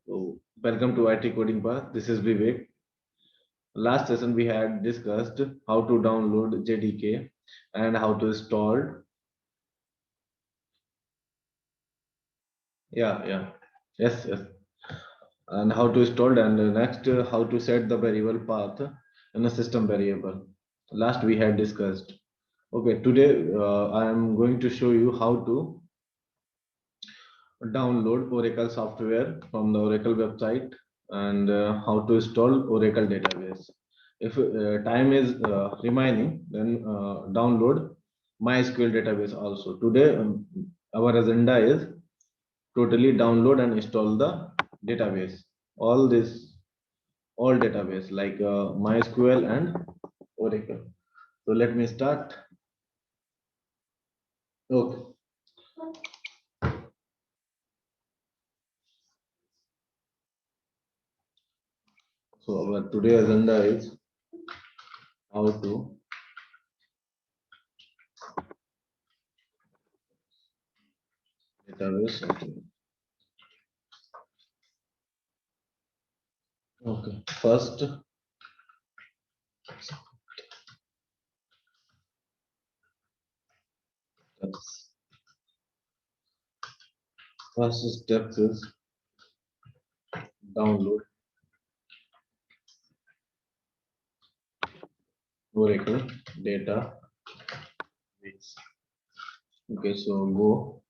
So, welcome to IT Coding Path. This is Vivek. Last session we had discussed how to download JDK and how to install. Yeah. Yes. And how to install and next how to set the variable path in a system variable. Last we had discussed. Okay, today I am going to show you how to download Oracle software from the Oracle website and how to install Oracle database. If time is remaining, then download MySQL database also. Today, our agenda is totally download and install the database. All this, all database like MySQL and Oracle. So let me start. Okay. So our today agenda is how to database. Okay. Steps. First step is download Oracle database. Okay, so go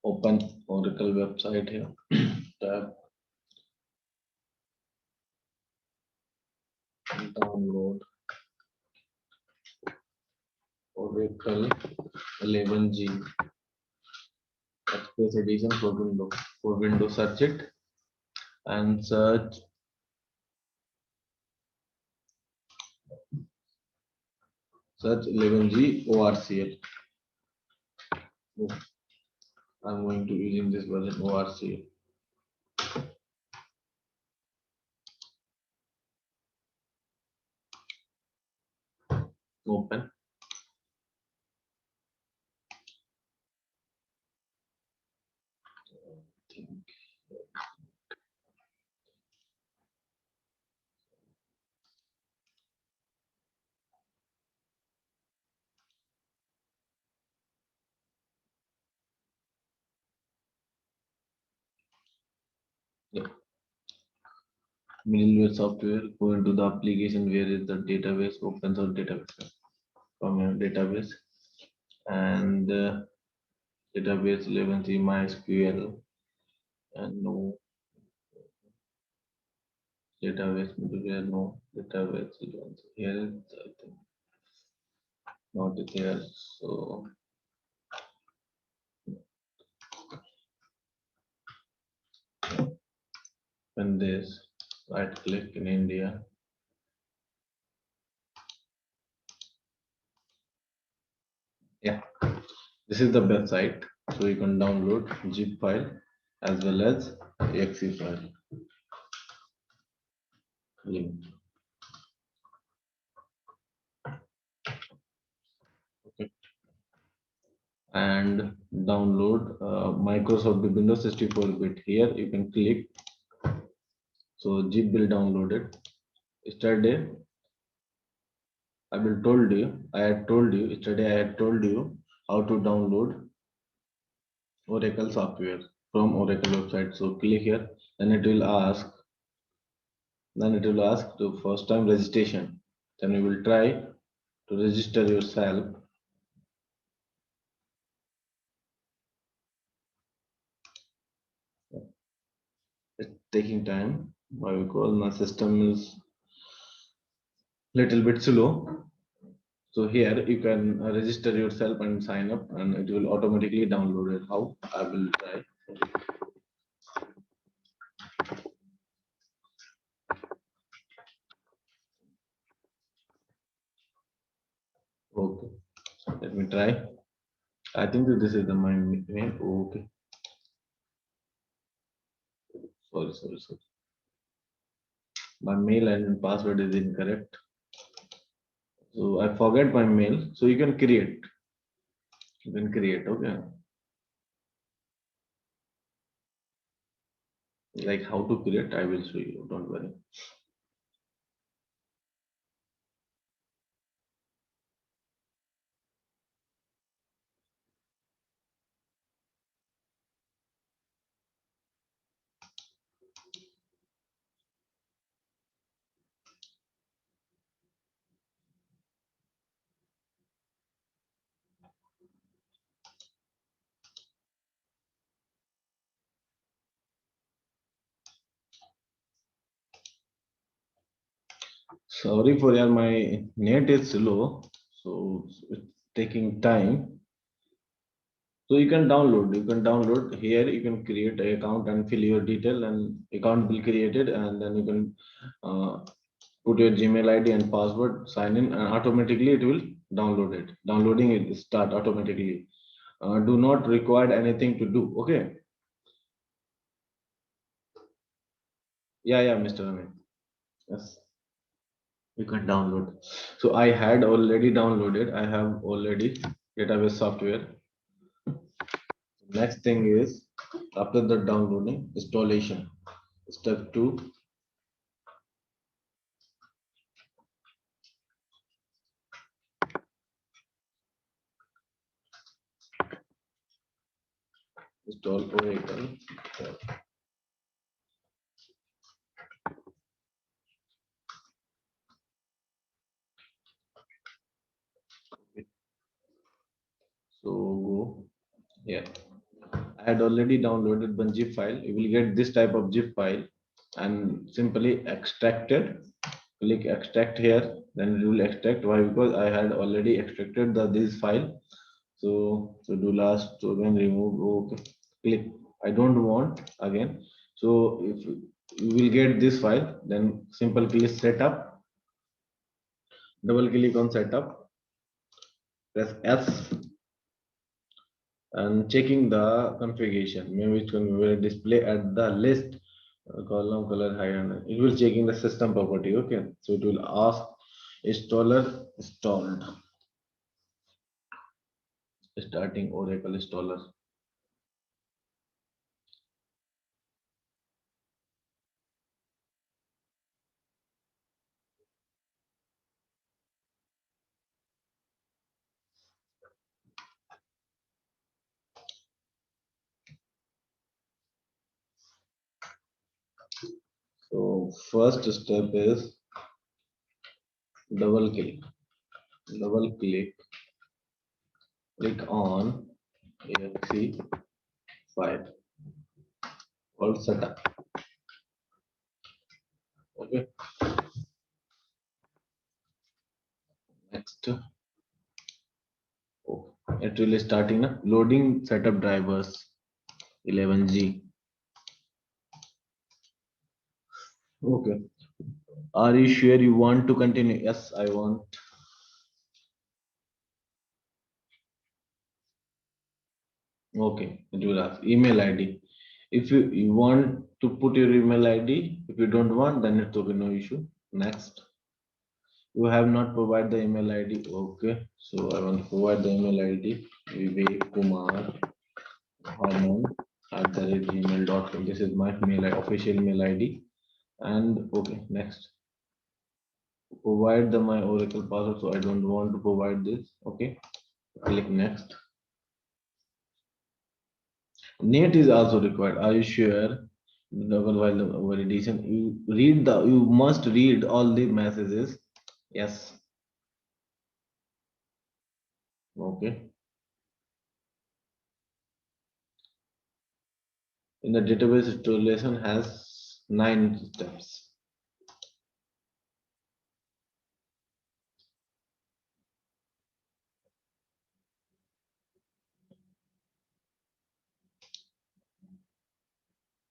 open Oracle website here. Tab download Oracle 11G Express Edition for Windows. For Windows, search it and search 11G ORCL. I'm going to using this version ORCL. Open. Yeah. Middleware software, go into the application where is the database, open source database from your database and database 11c MySQL and no database middleware, no database 11c. Here is I think not there. So when this right click in India, yeah, this is the best site. So you can download zip file as well as exe file link. Okay. And download Microsoft Windows 64-bit. Here you can click. So zip will download it. Yesterday I had told you yesterday I had told you how to download Oracle software from Oracle website. So click here, then it will ask to first time registration. Then you will try to register yourself. It's taking time. Why? Because my system is little bit slow. So here you can register yourself and sign up, and it will automatically download it. How? I will try. Okay, so let me try. I think that this is the my mail. Okay, sorry. My mail and password is incorrect. So I forget my mail. So you can create. You can create. Okay. like how to create, I will show you, don't worry. Sorry for your, my net is slow, so it's taking time. So you can download here, you can create an account and fill your detail and account will created, and then you can uh, put your Gmail ID and password, sign in, and automatically it will download it. Downloading it start automatically. Do not require anything to do. Okay. Yeah, yeah, Mr. Amit. Yes, you can download. So I had already downloaded. I have already database software. Next thing is after the downloading, installation. Step two, install Oracle. So go here. I had already downloaded one zip file. You will get this type of zip file and simply extract it. Click extract here, then it will extract. Why? Because I had already extracted this file. So do last, so then remove. Okay, click. I don't want again. So if you will get this file, then simple click setup. Double click on setup. Press S and checking the configuration. Maybe it will display at the list column color high and it will checking the system property. Okay, so it will ask installer installed, starting Oracle installer. So first step is double click, double click, click on exe file called setup. Okay, next. Oh, it will starting loading setup drivers 11G. Okay. Are you sure you want to continue? Yes, I want. Okay, it will ask email ID. If you want to put your email ID, if you don't want, then it's okay, no issue. Next, you have not provided the email ID. Okay, so I want to provide the email ID. Vivek Kumar Harman @ gmail.com. This is my official email ID. And okay, next, provide the my Oracle password. So I don't want to provide this. Okay, click next. Net is also required. Are you sure? Double while the validation. You must read all the messages. Yes. Okay. In the database installation has 9 steps.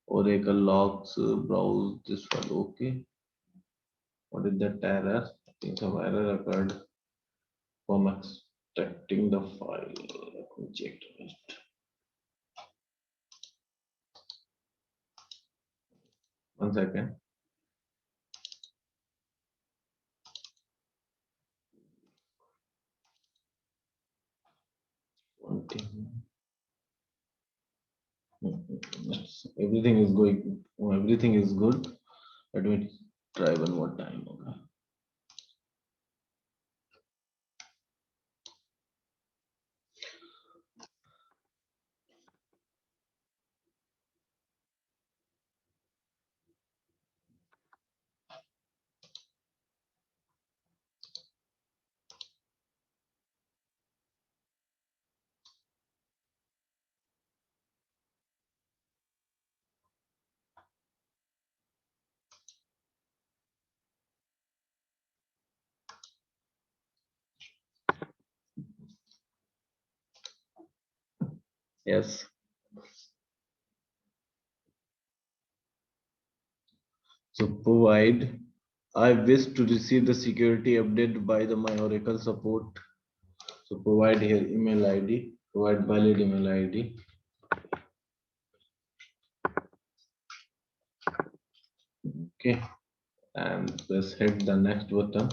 Oracle logs, browse this file. Okay. What is that error? I think some error occurred from extracting the file. Let me check it. 1 second. 20. Everything is going. Everything is good. Let me try one more time. Okay. Yes. So provide. I wish to receive the security update by the my Oracle support. So provide here email ID. Provide valid email ID. Okay. And let's hit the next button.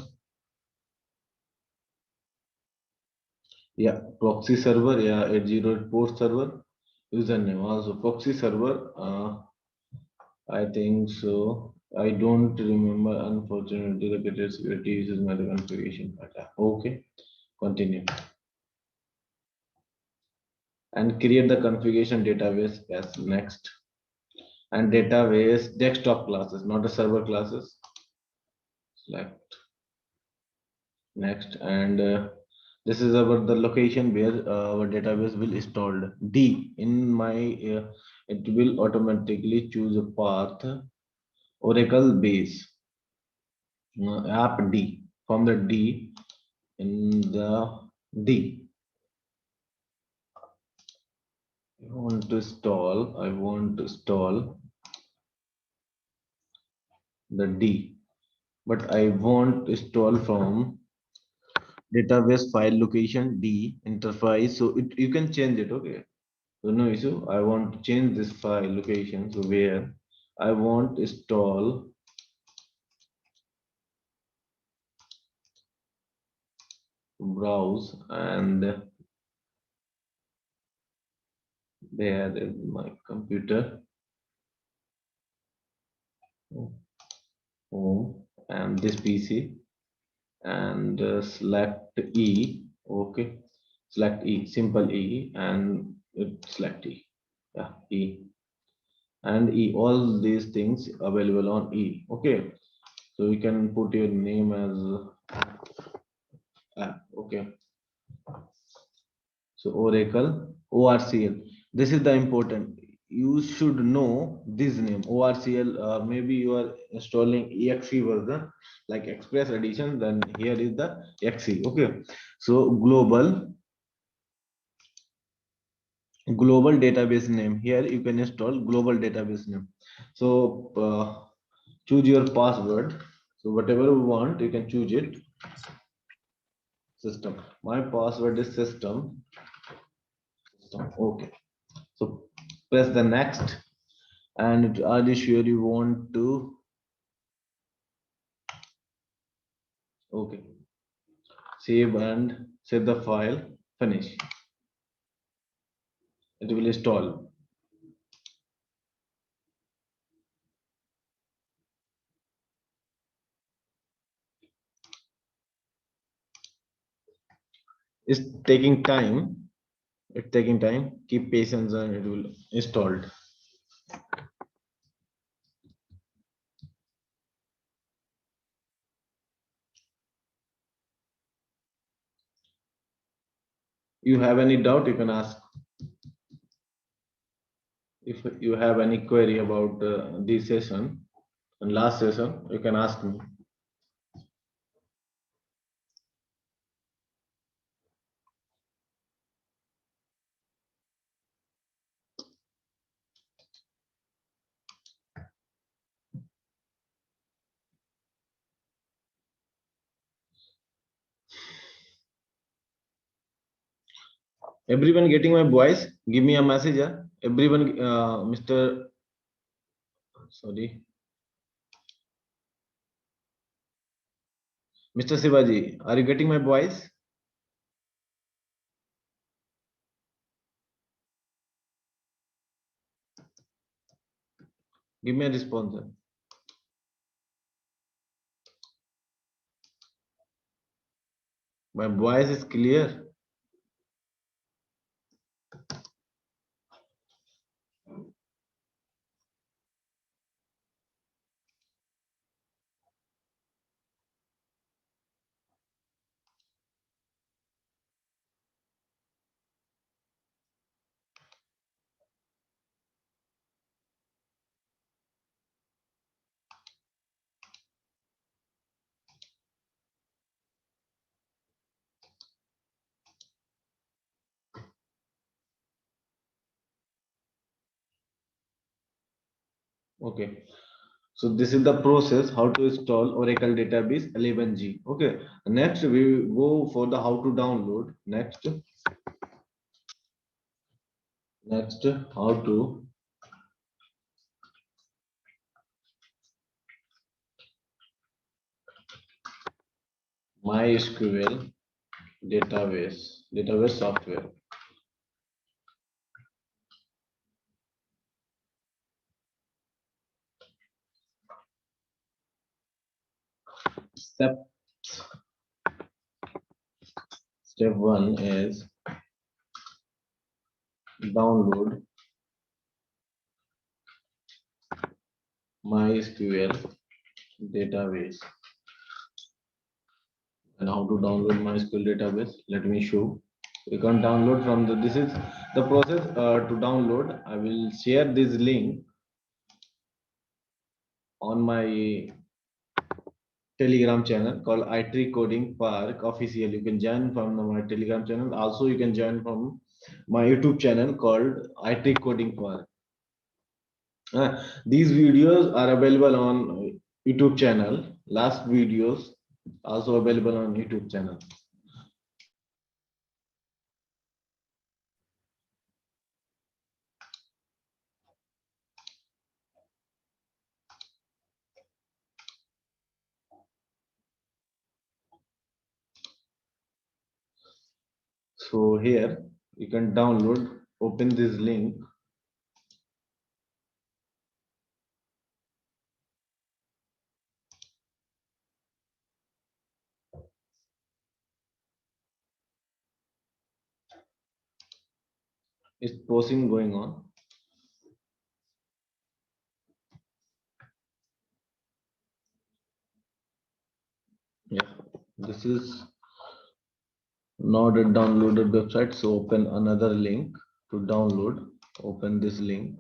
Yeah, proxy server. Yeah, 808 port server. Username also proxy server. I think so. I don't remember. Unfortunately, the greater security uses my configuration data. Okay, continue and create the configuration database as next. And database desktop classes, not the server classes. Select next, and this is about the location where our database will installed. D in my it will automatically choose a path Oracle base app D from the D in the D. I want to install the D, but I want to install from database file location D enterprise. So you can change it. Okay. So no issue. I want to change this file location. So where I want to install browse and there is my computer home and this PC and select E. Okay, select E, simple E, and select E. Yeah, E and E. All these things available on E. Okay, so you can put your name as app. Okay, so Oracle ORCL. This is the important. You should know this name ORCL. Maybe you are installing exe version like Express Edition. Then here is the exe. Okay, so global database name. Here you can install global database name. So choose your password. So whatever you want, you can choose it. System. My password is system. Okay. So press the next. And are you sure you want to? Okay. Save and save the file. Finish. It will install. It's taking time. It's taking time. Keep patience and it will installed. You have any doubt, you can ask. If you have any query about this session and last session, you can ask me. Everyone getting my voice? Give me a message. Yeah? Everyone, Mr. Sorry, Mr. Sivaji, are you getting my voice? Give me a response. Sir. My voice is clear. Okay. So this is the process how to install Oracle Database 11G. Okay. Next we go for the how to download. Next how to MySQL database software. Step Step one is download MySQL database. And how to download MySQL database? Let me show. You can download from the. This is the process to download. I will share this link on my Telegram channel called IT Coding Park Official. You can join from my Telegram channel. Also, you can join from my YouTube channel called IT Coding Park. These videos are available on YouTube channel. Last videos also available on YouTube channel. So here you can download, open this link. It's processing going on. Yeah, this is not a downloaded website. So open another link to download. Open this link.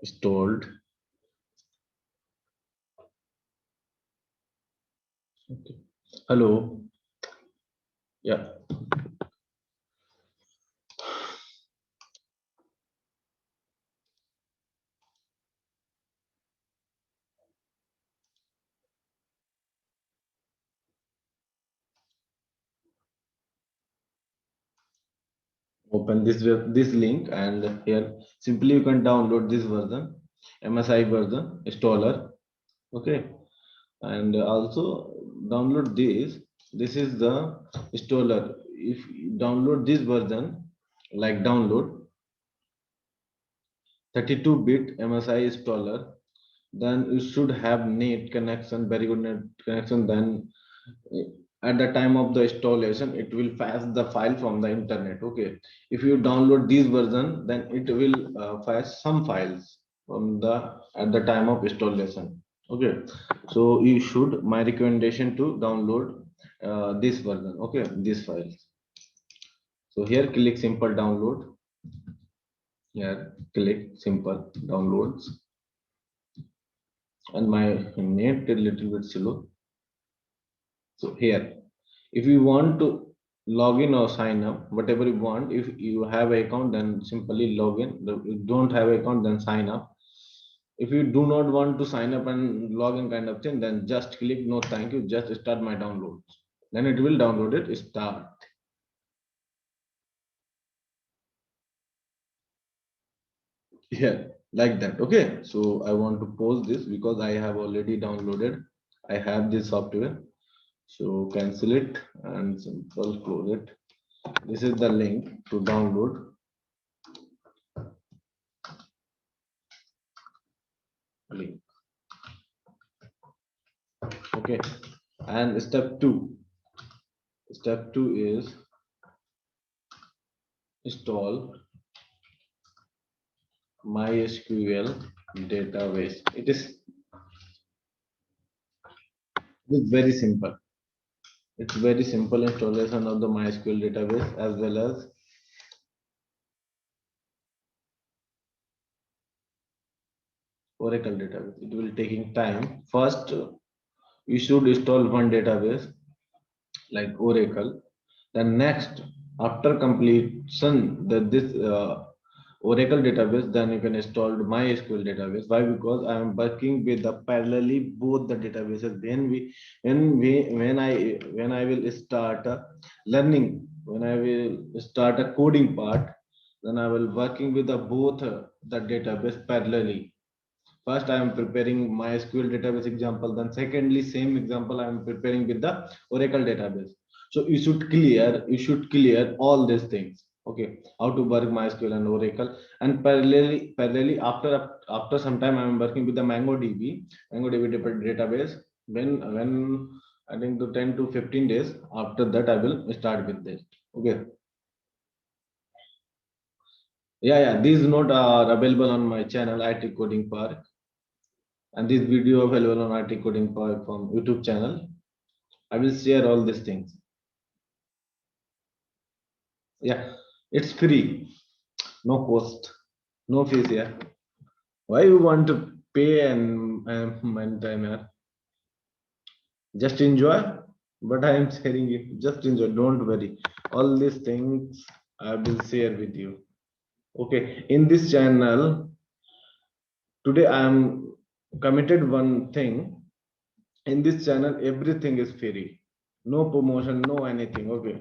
Installed. Okay. Hello. Yeah. Open this link and here simply you can download this version, MSI version installer. Okay, and also download this. This is the installer. If you download this version, like download 32-bit MSI installer, then you should have net connection, very good net connection. Then at the time of the installation it will fetch the file from the internet. Okay, if you download this version, then it will fetch some files from the at the time of installation. Okay, so you should, my recommendation to download this version. Okay, this file. So here click simple download. Here click simple downloads, and my net a little bit slow. So here, if you want to log in or sign up, whatever you want. If you have an account, then simply log in. If you don't have an account, then sign up. If you do not want to sign up and log in kind of thing, then just click no thank you, just start my downloads. Then it will download it, start. Yeah, like that. Okay, so I want to pause this because I have already downloaded. I have this software. So cancel it and simple close it. This is the link to download. Link. Okay, and step two. Step two is install MySQL database. It's very simple. It's very simple installation of the MySQL database as well as Oracle database. It will taking time. First, you should install one database like Oracle. Then next, after completion this Oracle database, then you can install the MySQL database. Why? Because I am working with the parallelly both the databases. When I will start learning, when I will start a coding part, then I will working with the both the database parallelly. First, I am preparing MySQL database example. Then secondly, same example I am preparing with the Oracle database. So you should clear all these things. Okay, how to work MySQL and Oracle, and parallelly after some time I am working with the MongoDB database. When I think to 10 to 15 days after that I will start with this. Okay, yeah. These notes are available on my channel IT Coding Park, and this video available on IT Coding Park from YouTube channel. I will share all these things. Yeah, it's free, no cost, no fees. Yeah, why you want to pay and time? Yeah? Just enjoy. But I am sharing you. Just enjoy. Don't worry. All these things I will share with you. Okay, in this channel today I am committed one thing. In this channel, everything is free. No promotion, no anything. Okay.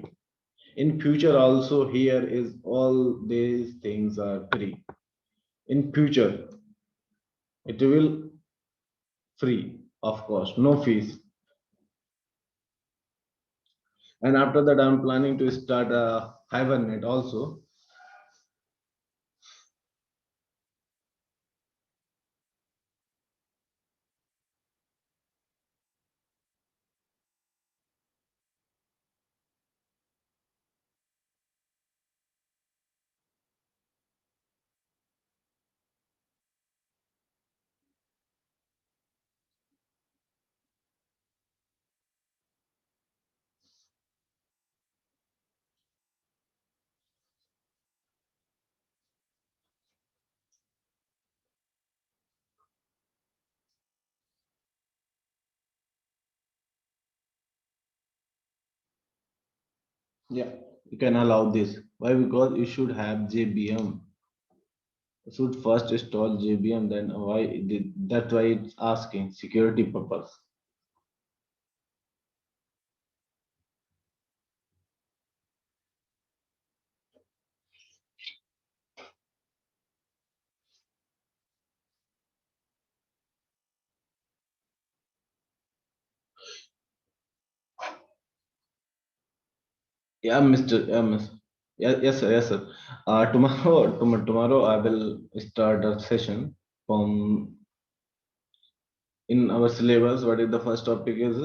In future also here is all these things are free. In future it will free, of course, no fees. And after that I'm planning to start a Hibernate also. Yeah, you can allow this. Why? Because you should have JBM. You should first install JBM, then that's why it's asking security purpose. Yeah, Mr. Yeah, yes, sir, yes, sir. Tomorrow I will start a session from in our syllabus. What is the first topic is?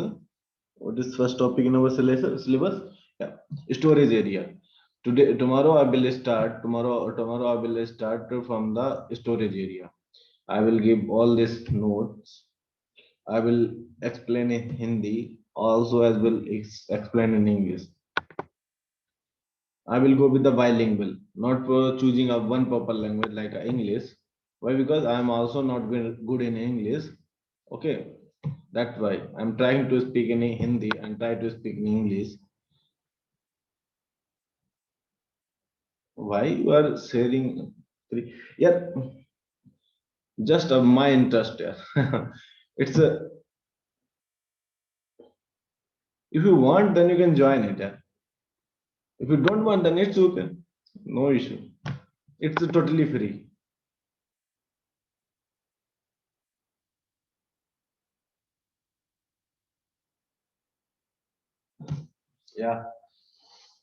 What is first topic in our syllabus? Yeah, storage area. Tomorrow I will start. Tomorrow I will start from the storage area. I will give all these notes. I will explain in Hindi also as well explain in English. I will go with the bilingual, not for choosing a one proper language like English. Why? Because I am also not good in English. Okay, that's why I'm trying to speak in Hindi and try to speak in English. Why you are sharing three? Yeah, just my interest. Yeah. It's a, if you want, then you can join it. Yeah. If you don't want, then it's okay. No issue. It's totally free. Yeah.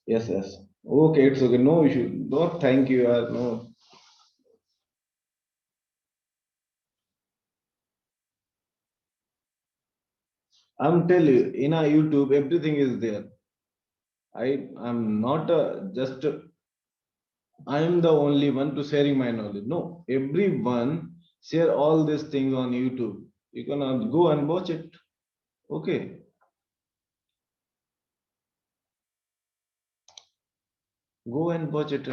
Yes, yes. Okay, it's okay. No issue. No, thank you. No, I'm tell you, in our YouTube, everything is there. I'm not just. I'm the only one to sharing my knowledge. No, everyone share all these things on YouTube. You can go and watch it. Okay, go and watch it.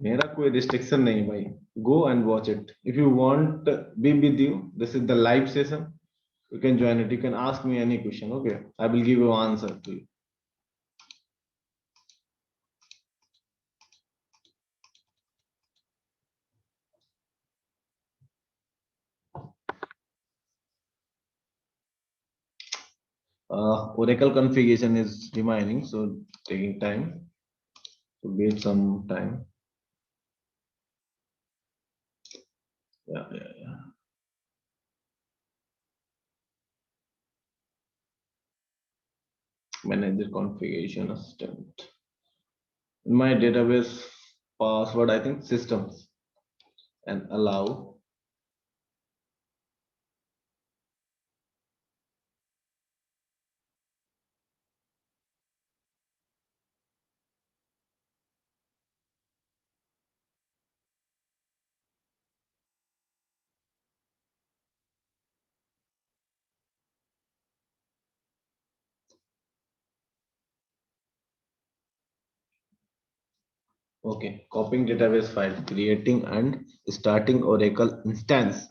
मेरा कोई restriction नहीं भाई. Go and watch it. If you want be with you, this is the live session. You can join it. You can ask me any question. Okay, I will give you answer to you. Oracle configuration is remaining, so taking time. So wait some time. Yeah, yeah, yeah. Manager configuration assistant. In my database password, I think systems and allow. Okay, copying database file, creating and starting Oracle instance.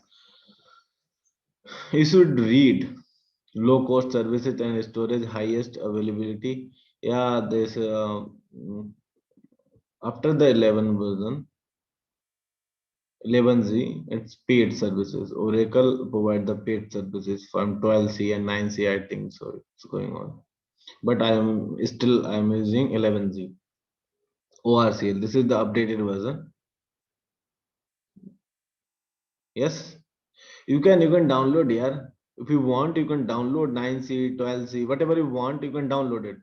You should read low cost services and storage highest availability. Yeah, this after the 11 version, 11Z, it's paid services. Oracle provide the paid services from 12C and 9C, I think so. It's going on. But I am using 11Z. ORCL. This is the updated version. Yes, you can download here. If you want, you can download 9C, 12C, whatever you want, you can download it.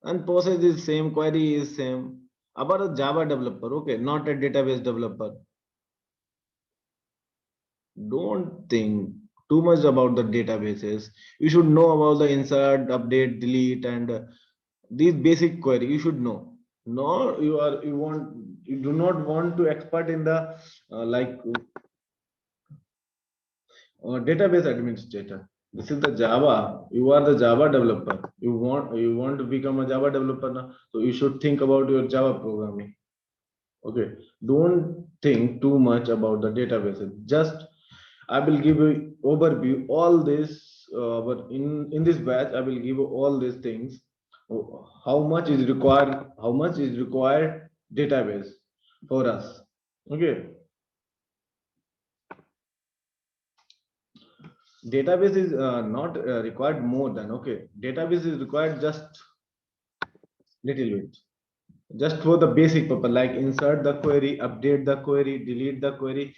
And process is same, query is same. About a Java developer, okay, not a database developer. Don't think too much about the databases. You should know about the insert, update, delete, and these basic query. You should know. No, you do not want to expert in the like database administrator. This is the Java. You are the Java developer. You want to become a Java developer now. So you should think about your Java programming. Okay. Don't think too much about the databases. Just I will give you overview all this. But in this batch, I will give you all these things. How much is required? How much is required database for us? Okay. Database is not required more than, okay. Database is required just little bit, just for the basic purpose, like insert the query, update the query, delete the query,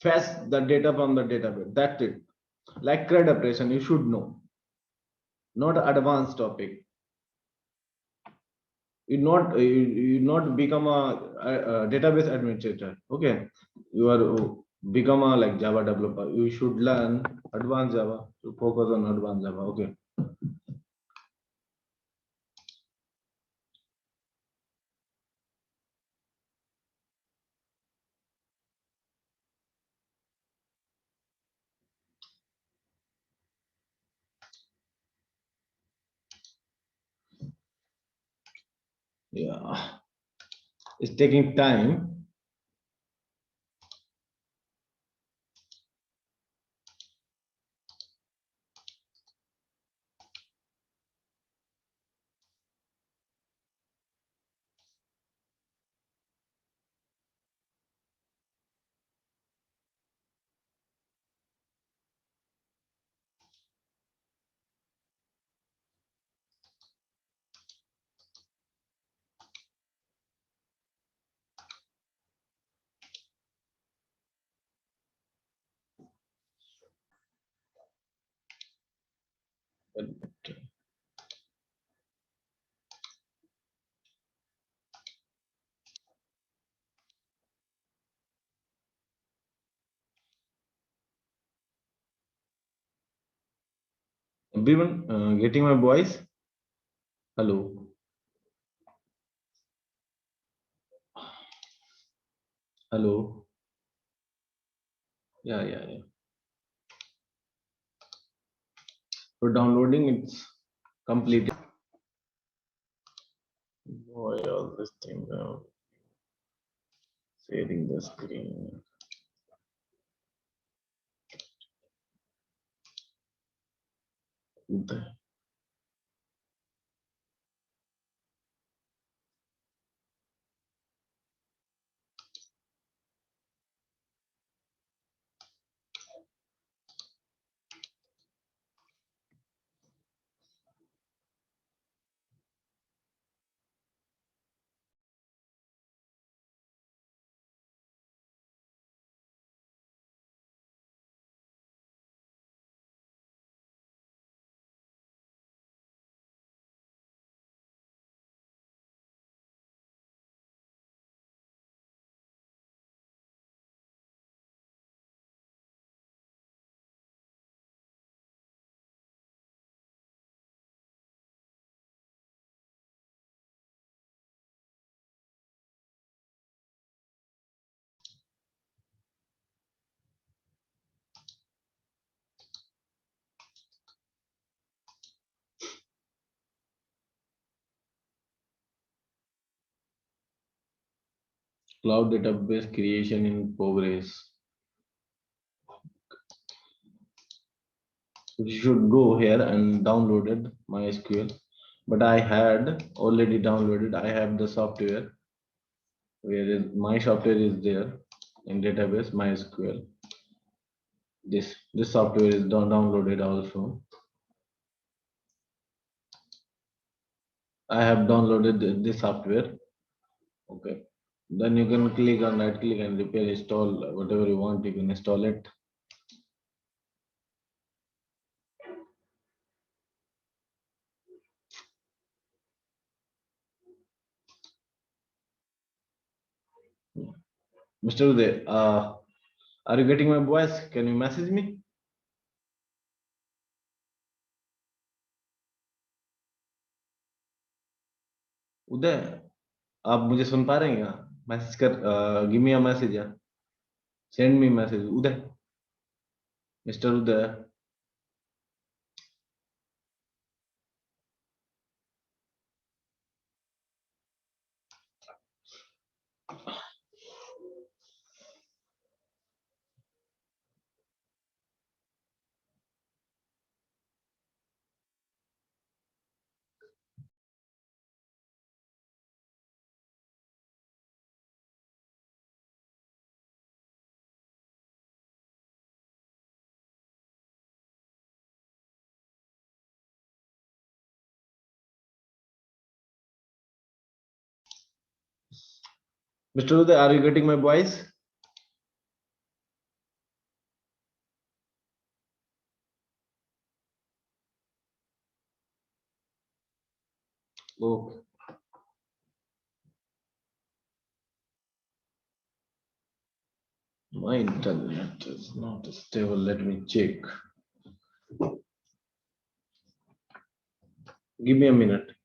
fetch the data from the database. That's it. Like CRUD operation, you should know, not advanced topic. You not become a database administrator. Okay, you are become a like Java developer. You should learn advanced Java to focus on advanced Java. Okay. Yeah, it's taking time. Everyone getting my voice? Hello. Hello. Yeah. For downloading, it's completed. Why all this thing now? Sharing the screen. The cloud database creation in progress. You should go here and downloaded MySQL. But I had already downloaded. I have the software where my software is there in database MySQL. This software is downloaded also. I have downloaded this software. Okay. Then you can click on right click and repair install whatever you want. You can install it. Mr. Uday, are you getting my voice? Can you message me? उदय आप मुझे सुन पा रहे हैं क्या message कर give me a message या send me message Uday mister Uday mister Uday are you getting my voice okay my internet is not stable let me check give me a minute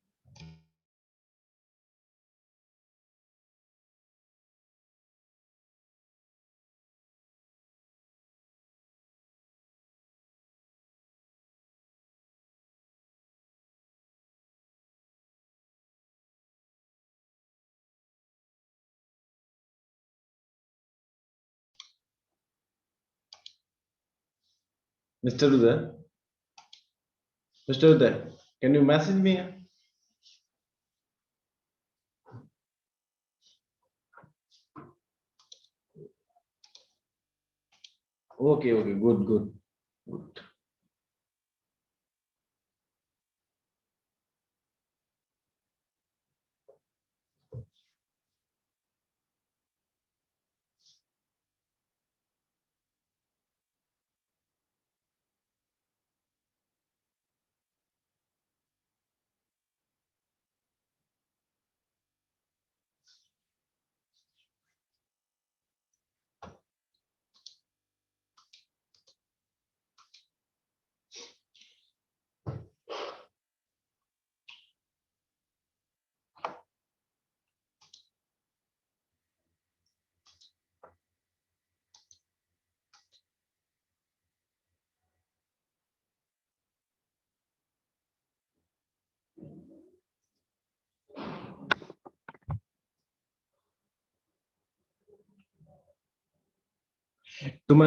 Mr. Uday Mr. Uday can you message me okay good to my